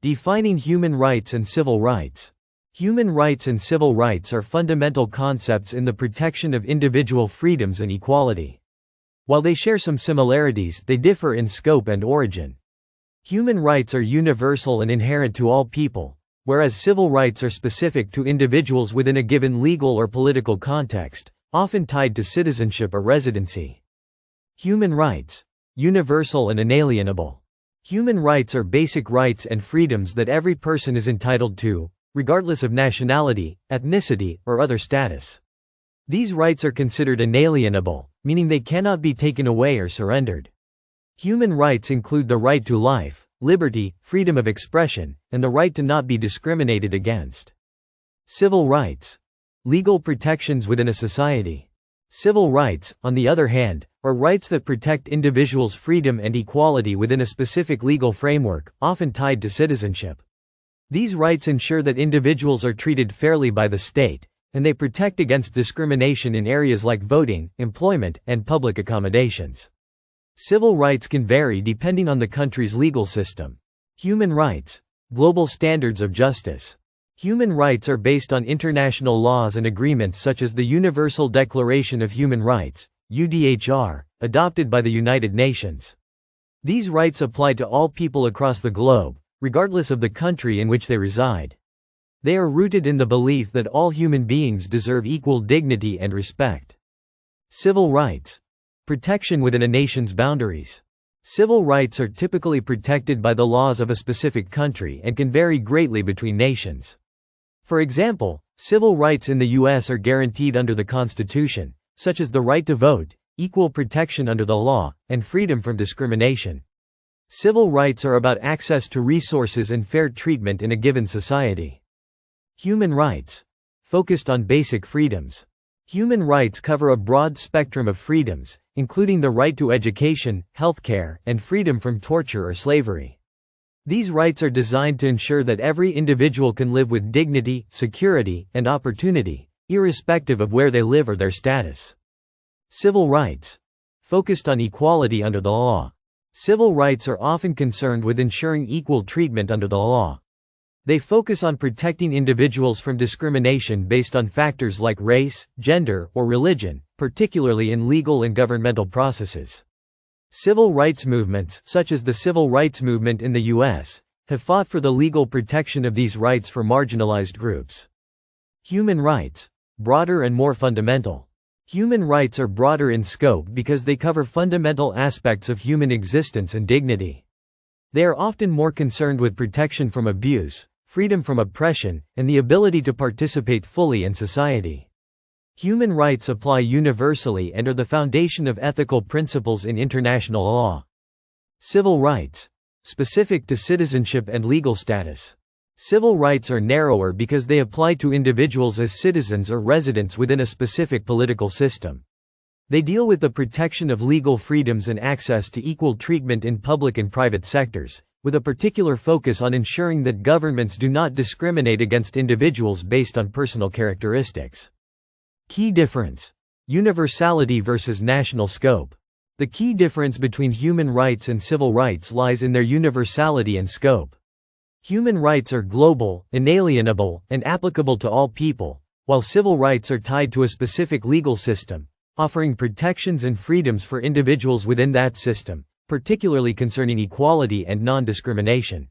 Defining human rights and civil rights. Human rights and civil rights are fundamental concepts in the protection of individual freedoms and equality. While they share some similarities, they differ in scope and origin. Human rights are universal and inherent to all people, whereas civil rights are specific to individuals within a given legal or political context, often tied to citizenship or residency. Human rights. Universal and inalienable. Human rights are basic rights and freedoms that every person is entitled to, regardless of nationality, ethnicity, or other status. These rights are considered inalienable, meaning they cannot be taken away or surrendered. Human rights include the right to life, liberty, freedom of expression, and the right to not be discriminated against. Civil rights. Legal protections within a society. Civil rights, on the other hand, are rights that protect individuals' freedom and equality within a specific legal framework, often tied to citizenship. These rights ensure that individuals are treated fairly by the state, and they protect against discrimination in areas like voting, employment, and public accommodations. Civil rights can vary depending on the country's legal system. Human rights. Global standards of justice. Human rights are based on international laws and agreements such as the Universal Declaration of Human Rights, UDHR, adopted by the United Nations. These rights apply to all people across the globe, regardless of the country in which they reside. They are rooted in the belief that all human beings deserve equal dignity and respect. Civil rights. Protection within a nation's boundaries. Civil rights are typically protected by the laws of a specific country and can vary greatly between nations. For example, civil rights in the U.S. are guaranteed under the Constitution, such as the right to vote, equal protection under the law, and freedom from discrimination. Civil rights are about access to resources and fair treatment in a given society. Human rights. Focused on basic freedoms. Human rights cover a broad spectrum of freedoms, including the right to education, healthcare, and freedom from torture or slavery. These rights are designed to ensure that every individual can live with dignity, security, and opportunity, irrespective of where they live or their status. Civil rights. Focused on equality under the law. Civil rights are often concerned with ensuring equal treatment under the law. They focus on protecting individuals from discrimination based on factors like race, gender, or religion, particularly in legal and governmental processes. Civil rights movements, such as the Civil Rights Movement in the U.S., have fought for the legal protection of these rights for marginalized groups. Human rights. Broader and more fundamental. Human rights are broader in scope because they cover fundamental aspects of human existence and dignity. They are often more concerned with protection from abuse, freedom from oppression, and the ability to participate fully in society. Human rights apply universally and are the foundation of ethical principles in international law. Civil rights. Specific to citizenship and legal status. Civil rights are narrower because they apply to individuals as citizens or residents within a specific political system. They deal with the protection of legal freedoms and access to equal treatment in public and private sectors, with a particular focus on ensuring that governments do not discriminate against individuals based on personal characteristics. Key difference. Universality versus national scope. The key difference between human rights and civil rights lies in their universality and scope. Human rights are global, inalienable, and applicable to all people, while civil rights are tied to a specific legal system, offering protections and freedoms for individuals within that system, particularly concerning equality and non-discrimination.